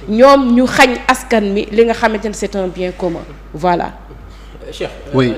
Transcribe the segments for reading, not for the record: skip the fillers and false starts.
ñoom ñu xañ askan mi li nga xamante ne c'est un bien commun voilà. Cheikh,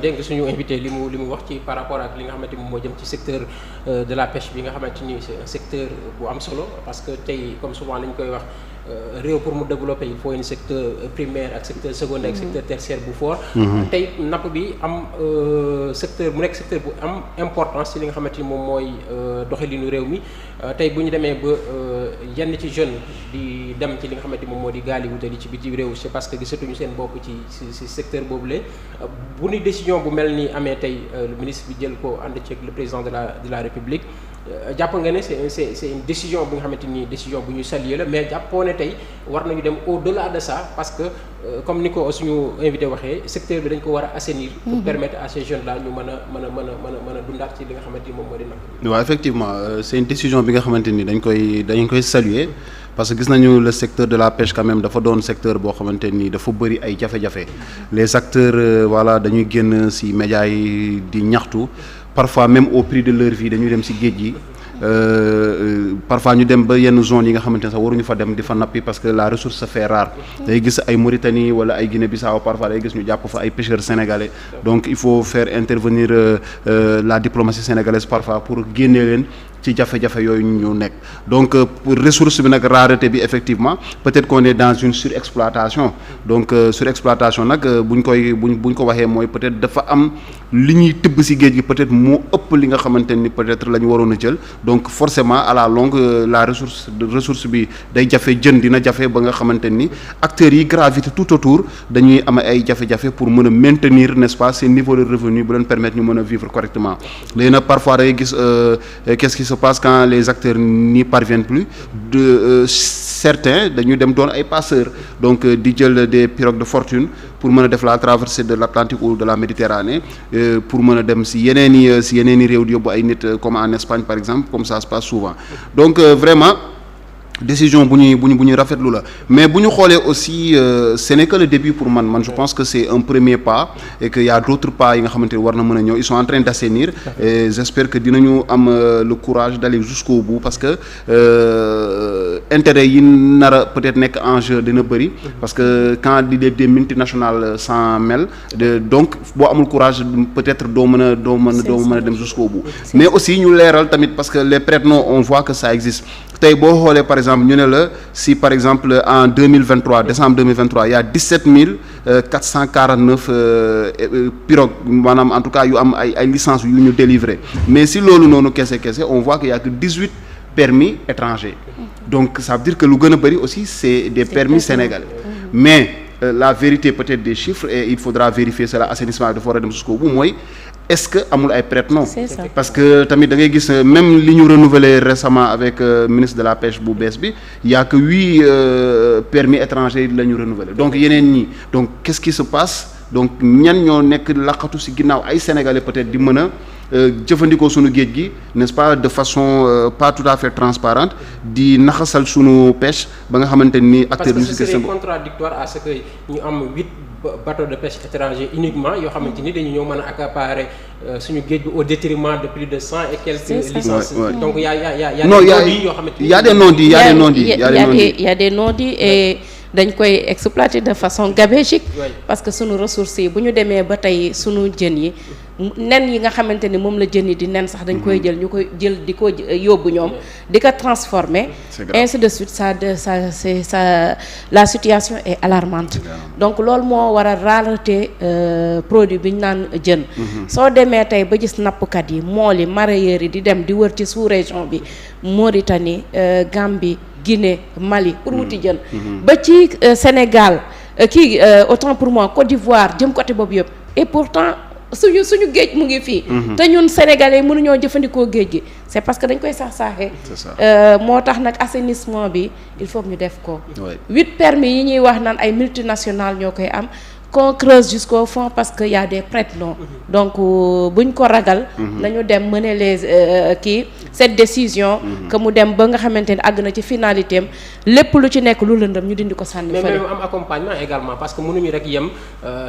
dégg nga suñu invité li mu wax ci par rapport ak li nga xamante ni moo jëm ci secteur de la pêche bi nga xamante ni c'est un secteur bu am solo parce que tey comme souvent lañ koy wax réew pour mu développer il faut un secteur primaire ak secteur secondaire ak secteur tertiaire bu fort. tey napp bi am secteur mu nekk secteur bu am importance ci li nga xamante ni moom mooy doxalinu réew mi tey bu ñu demee ba yenn ci jeune di dem ci li nga xamante ni moom moo di gaali wutali ci biti réew c'est parce que gisatuñu seen bopp ci secteur boobu la bu ni décision bu mel ni amee tey le ministre bi jël ko ànd ceeg le président de la République jàpp nga ne c'est une décision bu nga xamante ni décision bu ñu saluer la mais jàppoo ne tey war nañu dem au-delà de ça parce que comme ni ko suñu invité waxee secteur bi dañ ko war a assainir pour permettre à ces jeunes là ñu mën a dundaat ci li nga xamante ni moom moo di napp. waaw effectivement c'est une décision bi nga xamante ni dañ koy saluer parce que gis nañu le secteur de la pêche quand même dafa doon secteur boo xamante ni dafa bëri ay jafe-jafe les acteurs voilà dañuy génn ci médias yi di ñaxtu parfois même au prix de leur vie dañuy dem ci géej gi parfois ñu dem ba yenn zone yi nga xamante ne sax waruñu fa dem di fa nappi parce que la ressource se fait rare day gis ay Mauritanie wala ay Guinée-Bissau parfois day gis ñu jàpp fa ay pêcheurs sénégalais donc il faut faire intervenir la diplomatie sénégalaise parfois pour génne leen ci jafe-jafe yooyu ñu nekk donc ressource bi nag rareté bi effectivement peut-être qu'on est dans une surexploitation donc surexploitation nag buñ ko waxee mooy peut-être dafa am li ñuy tëbb ci géej gi peut-être moo ëpp li nga xamante ni peut-être la ñu waroon a jël donc forcément à la longue la ressource bi day jafe jën dina jafe ba nga xamante ni acteurs yi gravité tout autour dañuy am ay jafe-jafe pour mën a maintenir n'est-ce pas ces niveaux de revenu bu leen permettre ñu mën a vivre correctement léegi nag parfois da ngay gis qu'est-ce qui se passe quand les acteurs n'y parviennent plus certains dañuy dem doon ay passeurs donc di jël des pirogues de fortune pour mën a def la traversée de l'Atlantique ou de la Méditerranée pour mën a dem ci yeneen i réew di yóbbu ay nit comme en Espagne par exemple comme ça se passe souvent donc vraiment décision bu ñuy rafetlu la mais bu ñu xoolee aussi ce n'est que le début pour man je pense que c'est un premier pas et que y a d'autres pas yi nga xamante ne war na mën a ñëw ils sont en train d'assainir et j'espère que dinañu am le courage d'aller jusqu'au bout parce que intérêt yi nar a peut-être nekk en jeu dina bëri parce que quand des multinationales s'en mêlent donc boo amul courage peut-être doo mën a dem jusqu'au bout mais aussi ñu leeral tamit parce que les prête-noms on voit que ça existe tey boo xoolee par exemple ñu ne la si par exemple en 2023 décembre 2023 il y a 17 449 pirogues maanaam en tout cas yu am ay licences yu ñu délivré mais si loolu noonu kese on voit qu'il y a que 18 permis étrangers donc ça veut dire que lu gën a bëri aussi c'est des permis sénégalais mais la vérité peut-être des chiffres et il faudra vérifier cela assainissement dafa war a dem jusqu'au bout mooy est-ce que amul ay prête-noms parce que tamit da ngay gis même li ñu renouvelé récemment avec ministre de la pêche bu bees bi il y a que 8 permis étrangers la ñu renouvelé donc yeneen ñi donc qu'est-ce qui se passe donc ñan ñoo nekk laqatu ci ginnaaw ay sénégalais peut-être di mën a jëfandikoo sunu géej gi n'est-ce pas de façon pas tout à fait transparente di naxasal sunu pêche ba nga xamante ni acteurs parce que ce serait contradictoire à ce que ñu am 8 bateaux de pêche étrangers uniquement yoo xamante ni dañu ñëw mën a accaparer suñu géej bi au détriment de plus de 100 et quelques licences donc il y a des non-dits il y a des non-dits et dañ koy exploiter de façon gabégique parce que sunu ressources yi bu ñu demee ba tey sunu jën yi nen yi nga xamante ni moom la jën yi di nen sax dañ koy jël ñu koy jël di ko yóbbu ñoom di ko transformer ainsi de suite ça la situation est alarmante donc loolu moo war a rareté produit bi ñu naan jën soo demee tey ba gis nappkat yi mool yi mareyeurs yi di dem di wër ci sous-région bi Mauritanie Gambie Guinée Mali pour wuti jën ba ci Sénégal autant pour moi Côte d'Ivoire jëm côté boobu yëpp et pourtant suñu géej mu ngi fii te ñun sénégalais mënuñoo jëfandikoo géej gi c'est parce que dañ koy saax-saaxee moo tax nag assainissement bi il faut ñu def ko 8 permis yi ñuy wax naan ay multinationales ñoo koy am qu'on creuse jusqu'au fond parce que y a des prête-noms donc buñ ko ragal nañu dem mener les cette décision que mu dem ba nga xamante ne àgg na ci finalité am lépp lu ci nekk lu lëndëm ñu dindi ko sànni fële. mais même am accompagnement également parce que mënuñu rek yem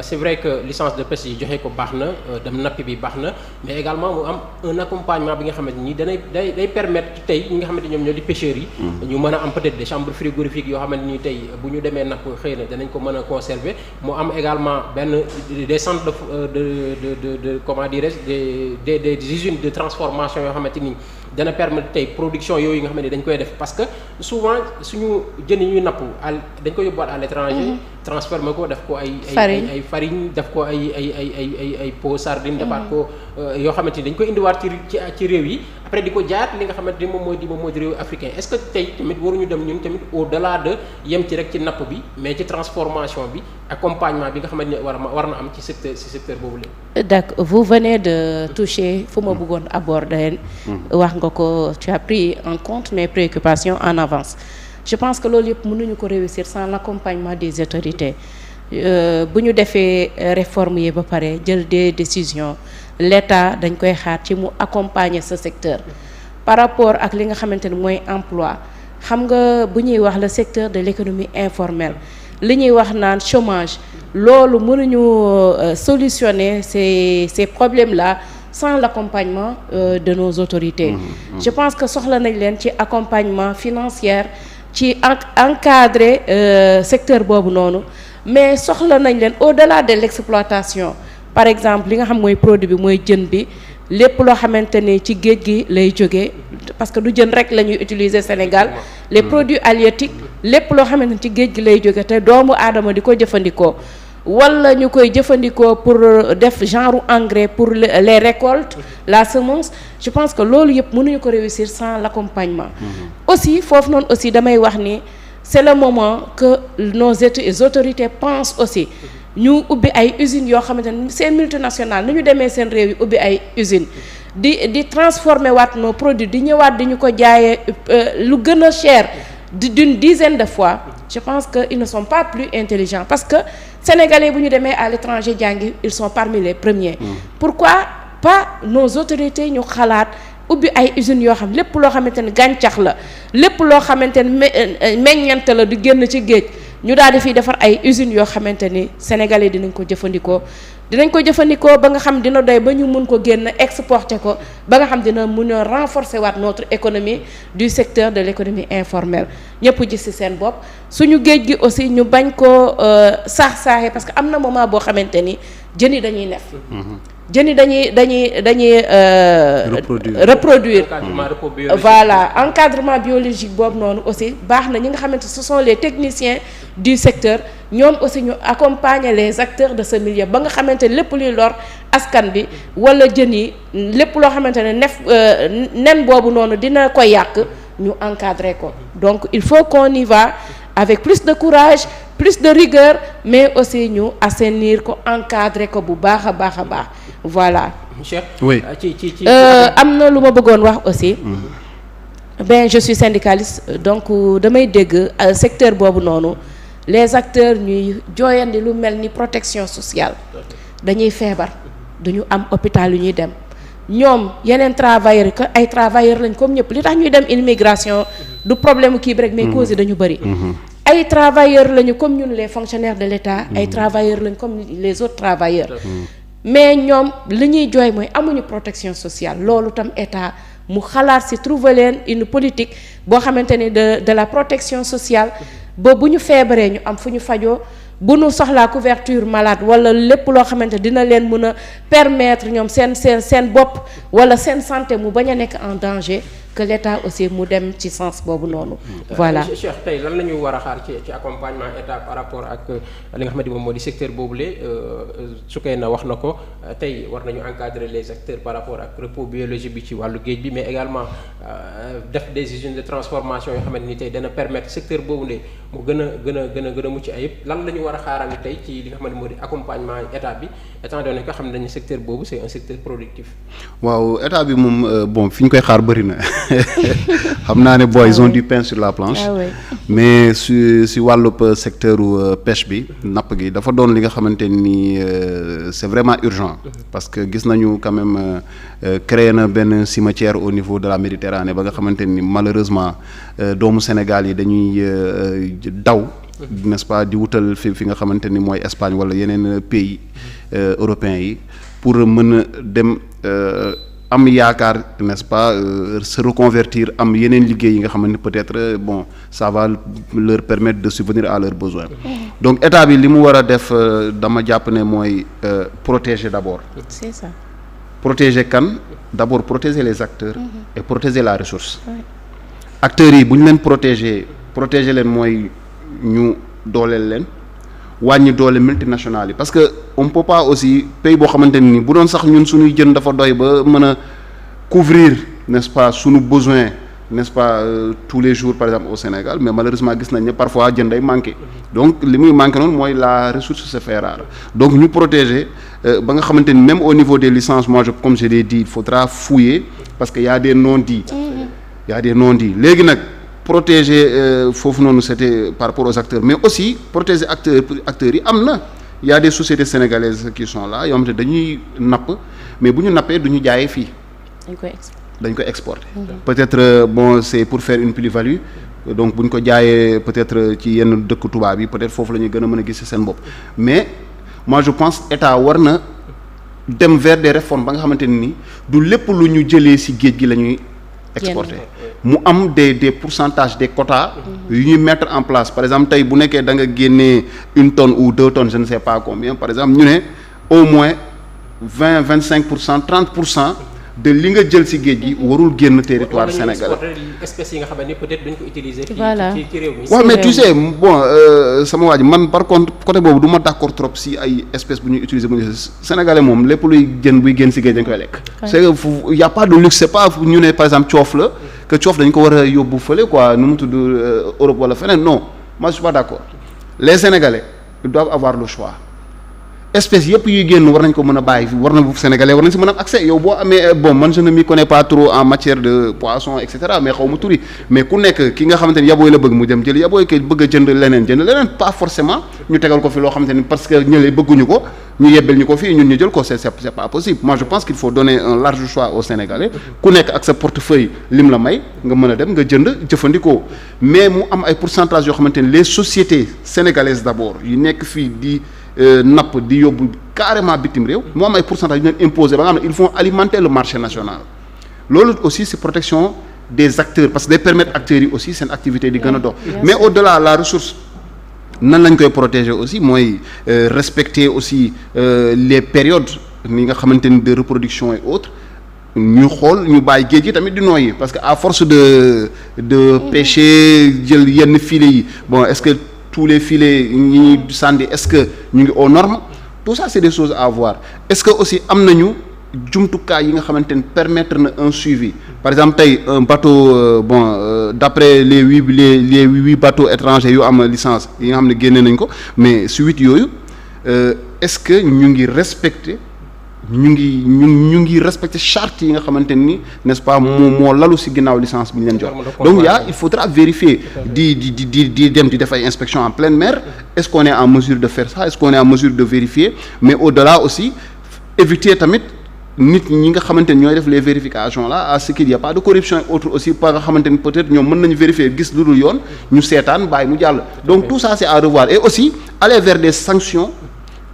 c'est vrai que licence de pêche yi joxe ko baax na dem nappi bi baax na mais également mu am un accompagnement bi nga xamante ni day permettre tey ñi nga xamante ñoom ñoo di pêcheurs yi ñu mën a am peut-être des chambres frigorifiques yoo xamante ni tey bu ñu demee napp xëy na danañ ko mën a conserver mu am également des centres de comment dirais-je des usines de transformation yoo xamante ni dana permettre tey production yooyu nga xam ne dañ koy def parce que souvent suñu jën yi ñuy napp dañ ko yóbbuwaat à l'étranger transformer ko def ko ay farine def ko ay pot sardine defaat ko yoo xamante ni dañ koy indiwaat ci réew yi après di ko jaat li nga xamante ni moom mooy di réew africain est-ce que tey tamit waruñu dem ñun tamit au-delà de yem ci rek ci napp bi mais ci transformation bi accompagnement bi nga xamante ni war na am ci secteur boobu la. d'accord vous venez de toucher fu ma bëggoon aborder wax nga ko tu as pris en compte mes préoccupations en avance je pense que loolu yëpp mënuñu ko réussir sans l'accompagnement des autorités bu ñu defee réforme yi ba pare jël des décisions l'État dañ koy xaar ci mu accompagner ce secteur par rapport ak li nga xamante ni mooy emploi xam nga bu ñuy wax le secteur de l'économie informelle li ñuy wax naan chômage loolu mënuñu solutionner ces problèmes-là sans l'accompagnement de nos autorités je pense que soxla nañ leen ci accompagnement financier ci encadrer secteur boobu noonu mais soxla nañ leen au-delà de l'exploitation par exemple li nga xam mooy produit bi mooy jën bi lépp loo xamante ni ci géej gi lay jógee parce que du jën rek la ñuy utiliser Sénégal les produits halieutiques lépp loo xamante ni ci géej gi lay jóge te doomu aadama di ko jëfandikoo wala ñu koy jëfandikoo pour def genre engrais pour les récoltes la semence je pense que loolu yëpp mënuñu ko réussir sans l'accompagnement aussi foofu noonu aussi damay wax ni c'est le moment que nos autorités pensent aussi ñu ubbi ay usines yoo xamante ne c'est multinationales ni ñu demee seen réew yi ubbi ay usines di transformer waat nos produits di ñëwaat di ñu ko jaayee lu gën a cher d'une dizaine de fois je pense que ils ne sont pas plus intelligents parce que sénégalais bu ñu demee à l'étranger jàngi ils sont parmi les premiers pourquoi pas nos autorités ñu xalaat ubbi ay usines yoo xam lépp loo xamante ne gàncax la lépp loo xamante ne meññeent la du génn ci géej ñu daal di fiy defar ay usines yoo xamante ni sénégalais dinañ ko jëfandikoo ba nga xam dina doy ba ñu mun ko génn exporter ko ba nga xam dina mun a renforcer waat notre économie du secteur de l'économie informelle ñëpp gis ci seen bopp suñu géej gi aussi ñu bañ ko saax-saaxee parce que am na moment boo xamante ni jën yi dañuy nef jën yi dañuy reproduire voilà encadrement biologique boobu noonu aussi baax na ñi nga xamante ce sont les techniciens du secteur ñoom aussi ñu accompagner les acteurs de ce milieu ba nga xamante ne lépp luy lor askan bi wala jën yi lépp loo xamante ne nen boobu noonu dina ko yàq ñu encadrer ko donc il faut qu'on y va avec plus de courage plus de rigueur mais aussi ñu assainir ko encadrer ko bu baax a baax voilà. Cheikh oui am na lu ma bëggoon wax aussi. Je suis syndicaliste donc damay dégg secteur boobu noonu les acteurs ñuy jooyandi lu mel ni protection sociale dañuy feebar duñu am hôpital yu ñuy dem ñoom yeneen travailleurs que ay travailleurs lañ comme ñëpp li tax ñuy dem immigration du problème kii bi rek mais cause yi dañu bëri. ay travailleurs lañu comme ñun les fonctionnaires de l'État ay travailleurs lañu comme les autres travailleurs mais ñoom li ñuy jooy mooy amuñu protection sociale loolu tam État mu xalaat ci trouver leen une politique boo xamante ni de la protection sociale ba bu ñu feebaree ñu am fu ñu fajoo bu ñu soxlaa couverture malade wala lépp loo xamante dina leen mën a permettre ñoom seen bopp wala seen santé mu bañ a nekk en danger que l'État aussi mu dem ci sens boobu noonu. voilà Cheikh tey lan la ñu war a xaar ci accompagnement État par rapport ak li nga xamante ni moom moo di secteur boobule Soukeyna wax na ko tey war nañu encadrer les acteurs par rapport ak repos biologique bi ci wàllu géej bi mais également def des usines de transformation yoo xamante ni tey dana permettre secteur boobule mu gën a mucc ayib lan la ñu war a xaarandi tey ci li nga xamante moo di accompagnement état bi étant donné que xam nañu secteur boobu c'est un secteur productif. waaw état bi moom bon fi ñu koy xaar bëri na xam naa ne ils ont du pain sur la planche. mais si wàllub secteur pêche bi napp gi dafa doon li nga xamante ni c'est vraiment urgent. parce que gis nañu quand même créé na benn cimetière au niveau de la Méditerranée ba nga xamante ni malheureusement doomu Sénégal yi dañuy daw. n'est-ce pas di wutal fi nga xamante ni mooy Espagne wala yeneen pays européens yi pour mën a dem am yaakaar n'est-ce pas se reconvertir am yeneen liggéey yi nga xamante ni peut-être bon ça va leur permettre de subvenir à leurs besoins. Donc état bi li mu war a def dama jàpp ne mooy protéger d'abord. C'est ça. Protéger kan d'abord protéger les acteurs. Et protéger la ressource. Acteurs yi bu ñu leen protéger leen mooy. ñu dooleel leen wàññi doole multinationales yi parce que on peut pas aussi pays boo xamante ni bu doon sax ñun suñuy jën dafa doy ba mën a couvrir n'est-ce pas suñu besoin n'est-ce pas tous les jours par exemple au Sénégal mais malheureusement gis nañ ne parfois jën day manqué donc li muy manqué noonu mooy la ressource se fait rare donc ñu protéger ba nga xamante ni même au niveau des licences moi comme je l'ai dit il faudra fouiller parce que y a des non-dits léegi nag protéger foofu noonu c'était par rapport aux acteurs mais aussi protéger acteurs yi am na il y a des sociétés sénégalaises qui sont là yoo xam te dañuy napp mais bu ñu nappee du ñu jaayee fii dañ koy exporter peut-être bon c'est pour faire une plus-value donc bu ñu ko jaayee peut-être ci yenn dëkk tubaab yi peut-être foofu la ñuy gën a mën a gis seen bopp mais moi je pense état war na dem vers des réformes ba nga xamante ne ni du lépp lu ñu jëlee ci géej gi la ñuy exporter mu am des pourcentages des quotas yu ñuy mettre en place par exemple tey bu nekkee da nga génnee 1 tonne ou 2 tonnes je ne sais pas combien par exemple ñu ne au moins 25%, 30% de li nga jël ci géej gi warul génn territoire sénégalais. espèces yi nga xam ne peut-être duñ ko utiliser. Voilà. ci réew mi. waaw mais tu sais bon sama waa ji man par contre côté boobu du ma d'accord trop si ay espèces bu ñuy utiliser bu ñu sénégalais moom lépp luy jën buy génn ci géej dañ koy lekk. c'est que y a pas de luxe c'est pas ñu ne par exemple coof la que coof dañ ko war a yóbbu fële quoi nu mu tudd Europe wala feneen non moi je suis pas d'accord les sénégalais ils doivent avoir le choix. espèces yëpp yuy génn war nañ ko mën a bàyyi war na sénégalais war nañ si mën a am accès yow boo amee bon man je ne m'y connais pas trop en matière de poisson et cetera mais xaw ma turi mais ku nekk ki nga xamante ni yabooy la bëgg mu dem jël yabooy kay bëgg a jënd leneen pas forcément ñu tegal ko fi loo xamante ni parce que ñële bëgguñu ko ñu yebbel ñu ko fii ñun ñu jël ko c'est pas possible moi je pense qu'il faut donner un large choix aux sénégalais ku nekk ak sa portefeuille lim la may nga mën a dem nga jënd jëfandikoo mais mu am ay pourcentage yoo xamante ni les sociétés sénégalaises d'abord yu nekk fii di napp di yóbbu carrément bitim réew moo am ay pourcentage yu leen imposé ba nga xam ne ils vont alimenter le marché national loolu aussi c'est protection des acteurs parce que day permettre acteurs yi aussi seen activité di gën a dox mais au-delà la ressource nan lañ koy protéger aussi mooy respecter aussi les périodes ni nga xamante ni de reproduction et autres ñu xool ñu bàyyi géej gi tamit di nooyi parce que à force de pêcher jël yenn filets yi bon est-ce que tous les filets ñi ñuy sànni est-ce que ñu ngi aux normes tout ça c'est des choses à voir est-ce que aussi am nañu jumtukaay yi nga xamante ne permettre na un suivi par exemple tey un bateau d'après les huit bateaux étrangers yu am licence yi nga xam ne génne nañ ko mais si 8 yooyu est-ce que ñu ngi respecter ñu ngi respecter charte yi nga xamante ni n'est-ce pas moo lalu ci ginnaaw licence bi ñu leen jox donc il faudra vérifier di dem di def ay inspection en pleine mer est-ce qu'on est en mesure de faire ça est-ce qu'on est en mesure de vérifier mais au-delà aussi éviter tamit nit ñi nga xamante ni ñooy def les vérifications là à ce qu'il y a pas de corruption et autres aussi pas nga xamante ni peut-être ñoom mën nañu vérifier gis lu dul yoon ñu seetaan bàyyi mu jàll donc tout ça c'est à revoir et aussi aller vers des sanctions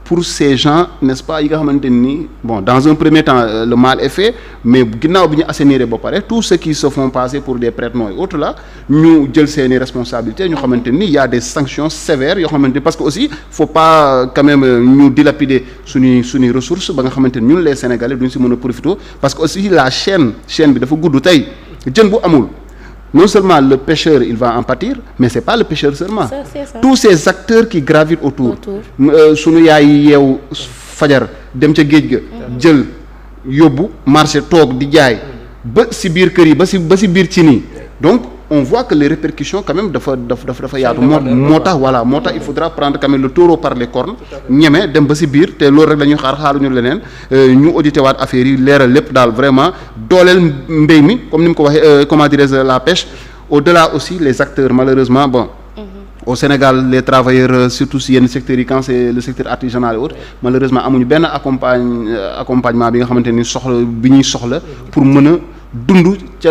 pour ces gens n'est-ce pas yi nga xamante ni bon dans un premier temps le mal est fait mais ginnaaw bi ñu assainir ba pare tous ceux qui se font passer pour des prête-noms et autres là ñu jël seeni responsabilités ñu xamante ni y a des sanctions sévères yoo xamante ni parce que aussi faut pas quand même ñu dilapider suñuy ressources ba nga xamante ni ñun les Sénégalais duñ si mën a profiter parce que aussi la chaîne bi dafa gudd tey jën bu amul non seulement le pêcheur il va en pâtir mais c'est pas le pêcheur seulement ça. Tous ces acteurs qui gravitent autour sunu yaay yi yeew fajar dem ca géej ga jël yóbbu marché toog di jaay ba ci biir kër yi ba ci biir ci nii donc on voit que les répercussions quand même dafa yaatu moo tax voilà moo tax il faudra prendre quand même le taureau par les cornes ñeme dem ba ci biir te loolu rek la ñuy xaaruñu leneen ñu audité waat affaire yi leeral lépp daal vraiment dooleel mbéy mi comme ni mu ko waxee comment dirais-je la pêche au-delà aussi les acteurs malheureusement bon au Sénégal les travailleurs surtout si yenn secteurs yi quand c'est le secteur artisanal et autres malheureusement amuñu benn accompagnement bi nga xamante ni bi ñuy soxla pour mën a dund ca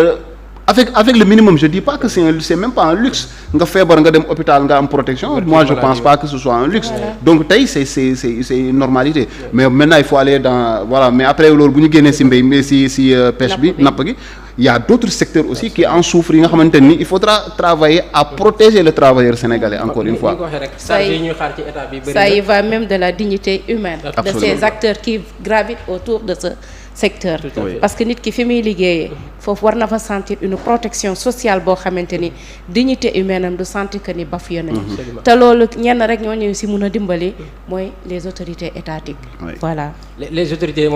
avec le minimum je dis pas que c'est même pas un luxe nga feebar nga dem hôpital nga am protection moi je pense pas que ce soit un luxe donc tey c'est une normalité mais maintenant il faut aller dans voilà mais après loolu bu ñu génnee ci mbéy mi ci pêche bi napp gi il y a d'autres secteurs aussi qui en souffrent yi nga xamante ni il faudra travailler à protéger le travailleur sénégalais encore une fois ça y va même de la dignité humaine de ces acteurs qui gravitent autour de ce secteur parce que nit ki fi muy liggéeyee foofu war na fa sentir une protection sociale boo xamante ni dignité humaine am du sentir que ni bafoué nañu te loolu ñenn rek ñoo ñëw ci mun a dimbali mooy les autorités étatiques voilà les autorités